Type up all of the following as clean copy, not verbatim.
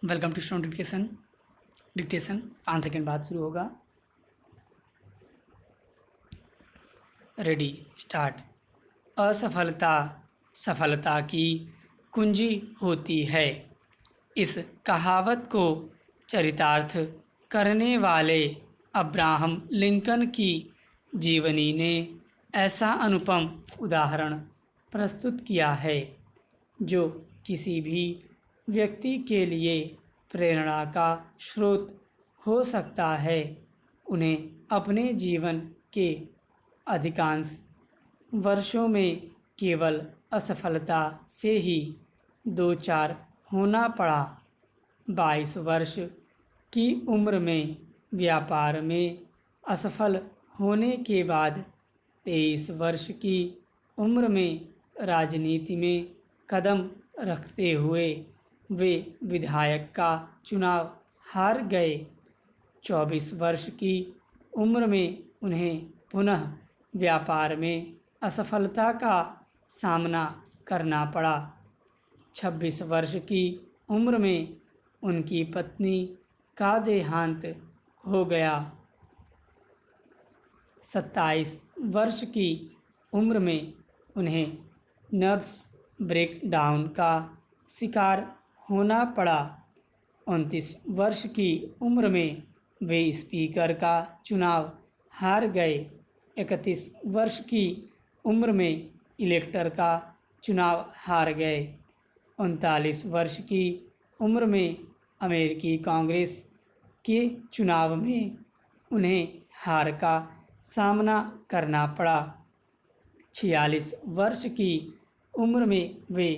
Welcome to student dictation 5 second बाद शुरू होगा। Ready start. असफलता सफलता की कुंजी होती है। इस कहावत को चरितार्थ करने वाले अब्राहम लिंकन की जीवनी ने ऐसा अनुपम उदाहरण प्रस्तुत किया है जो किसी भी व्यक्ति के लिए प्रेरणा का स्रोत हो सकता है। उन्हें अपने जीवन के अधिकांश वर्षों में केवल असफलता से ही दो चार होना पड़ा। 22 वर्ष की उम्र में व्यापार में असफल होने के बाद 23 वर्ष की उम्र में राजनीति में कदम रखते हुए वे विधायक का चुनाव हार गए। 24 वर्ष की उम्र में उन्हें पुनः व्यापार में असफलता का सामना करना पड़ा। 26 वर्ष की उम्र में उनकी पत्नी का देहांत हो गया। 27 वर्ष की उम्र में उन्हें नर्व्स ब्रेकडाउन का शिकार होना पड़ा। 29 वर्ष की उम्र में वे स्पीकर का चुनाव हार गए। 31 वर्ष की उम्र में इलेक्टर का चुनाव हार गए। 39 वर्ष की उम्र में अमेरिकी कांग्रेस के चुनाव में उन्हें हार का सामना करना पड़ा। 46 वर्ष की उम्र में वे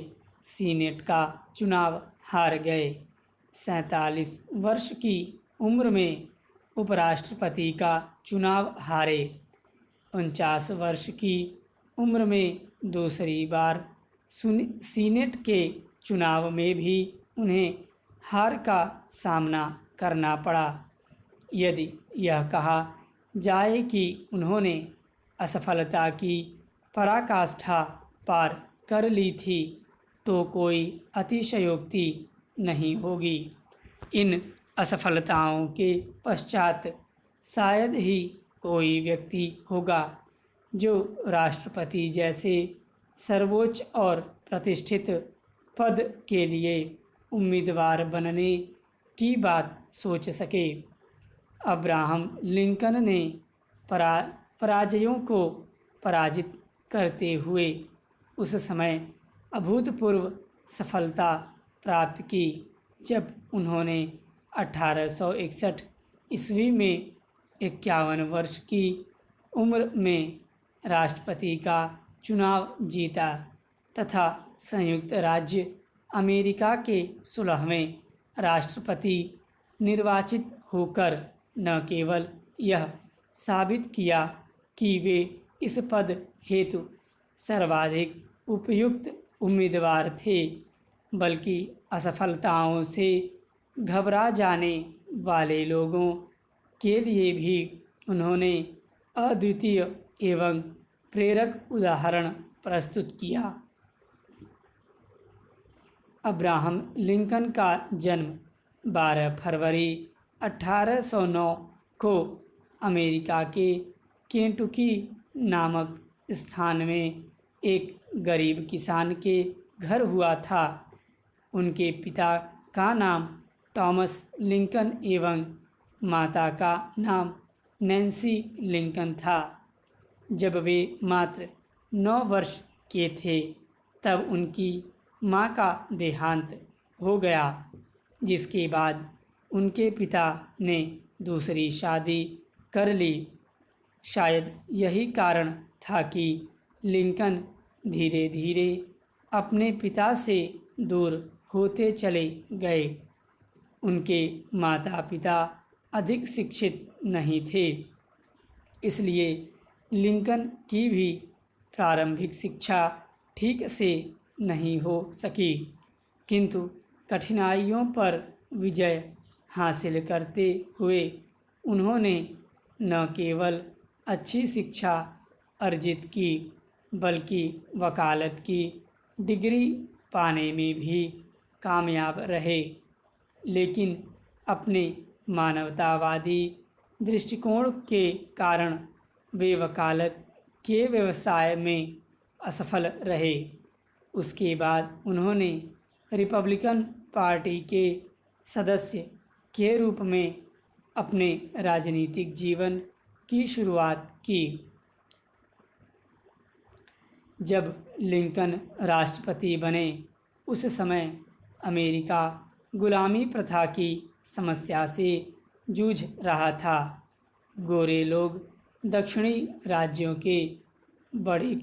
सीनेट का चुनाव हार गए। 47 वर्ष की उम्र में उपराष्ट्रपति का चुनाव हारे। 49 वर्ष की उम्र में दूसरी बार सीनेट के चुनाव में भी उन्हें हार का सामना करना पड़ा। यदि यह कहा जाए कि उन्होंने असफलता की पराकाष्ठा पार कर ली थी तो कोई अतिशयोक्ति नहीं होगी। इन असफलताओं के पश्चात शायद ही कोई व्यक्ति होगा जो राष्ट्रपति जैसे सर्वोच्च और प्रतिष्ठित पद के लिए उम्मीदवार बनने की बात सोच सके। अब्राहम लिंकन ने पराजयों को पराजित करते हुए उस समय अभूतपूर्व सफलता प्राप्त की जब उन्होंने 1861 ईस्वी में 51 वर्ष की उम्र में राष्ट्रपति का चुनाव जीता तथा संयुक्त राज्य अमेरिका के 16वें राष्ट्रपति निर्वाचित होकर न केवल यह साबित किया कि वे इस पद हेतु सर्वाधिक उपयुक्त उम्मीदवार थे, बल्कि असफलताओं से घबरा जाने वाले लोगों के लिए भी उन्होंने अद्वितीय एवं प्रेरक उदाहरण प्रस्तुत किया। अब्राहम लिंकन का जन्म 12 फरवरी 1809 को अमेरिका के केंटुकी नामक स्थान में एक गरीब किसान के घर हुआ था। उनके पिता का नाम थॉमस लिंकन एवं माता का नाम नैन्सी लिंकन था। जब वे मात्र 9 वर्ष के थे तब उनकी मां का देहांत हो गया, जिसके बाद उनके पिता ने दूसरी शादी कर ली। शायद यही कारण था कि लिंकन धीरे धीरे अपने पिता से दूर होते चले गए। उनके माता पिता अधिक शिक्षित नहीं थे, इसलिए लिंकन की भी प्रारंभिक शिक्षा ठीक से नहीं हो सकी, किंतु कठिनाइयों पर विजय हासिल करते हुए उन्होंने न केवल अच्छी शिक्षा अर्जित की बल्कि वकालत की डिग्री पाने में भी कामयाब रहे। लेकिन अपने मानवतावादी दृष्टिकोण के कारण वे वकालत के व्यवसाय में असफल रहे। उसके बाद उन्होंने रिपब्लिकन पार्टी के सदस्य के रूप में अपने राजनीतिक जीवन की शुरुआत की। जब लिंकन राष्ट्रपति बने उस समय अमेरिका गुलामी प्रथा की समस्या से जूझ रहा था। गोरे लोग दक्षिणी राज्यों के बड़े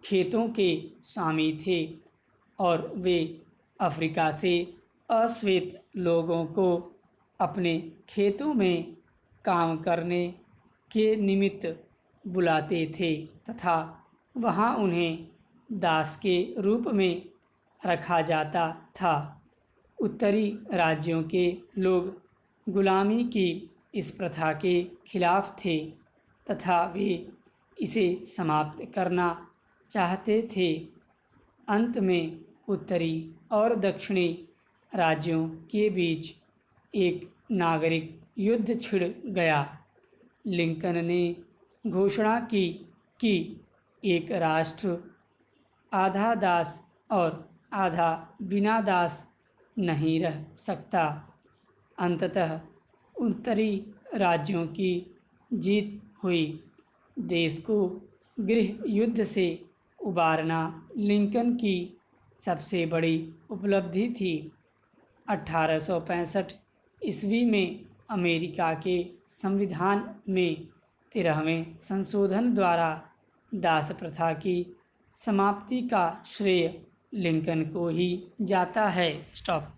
खेतों के स्वामी थे और वे अफ्रीका से अश्वेत लोगों को अपने खेतों में काम करने के निमित्त बुलाते थे तथा वहाँ उन्हें दास के रूप में रखा जाता था। उत्तरी राज्यों के लोग गुलामी की इस प्रथा के खिलाफ थे तथा वे इसे समाप्त करना चाहते थे। अंत में उत्तरी और दक्षिणी राज्यों के बीच एक नागरिक युद्ध छिड़ गया। लिंकन ने घोषणा की कि एक राष्ट्र आधा दास और आधा बिना दास नहीं रह सकता। अंततः उत्तरी राज्यों की जीत हुई। देश को गृह युद्ध से उबारना लिंकन की सबसे बड़ी उपलब्धि थी। 1865 ईस्वी में अमेरिका के संविधान में 13वें संशोधन द्वारा दास प्रथा की समाप्ति का श्रेय लिंकन को ही जाता है। स्टॉप।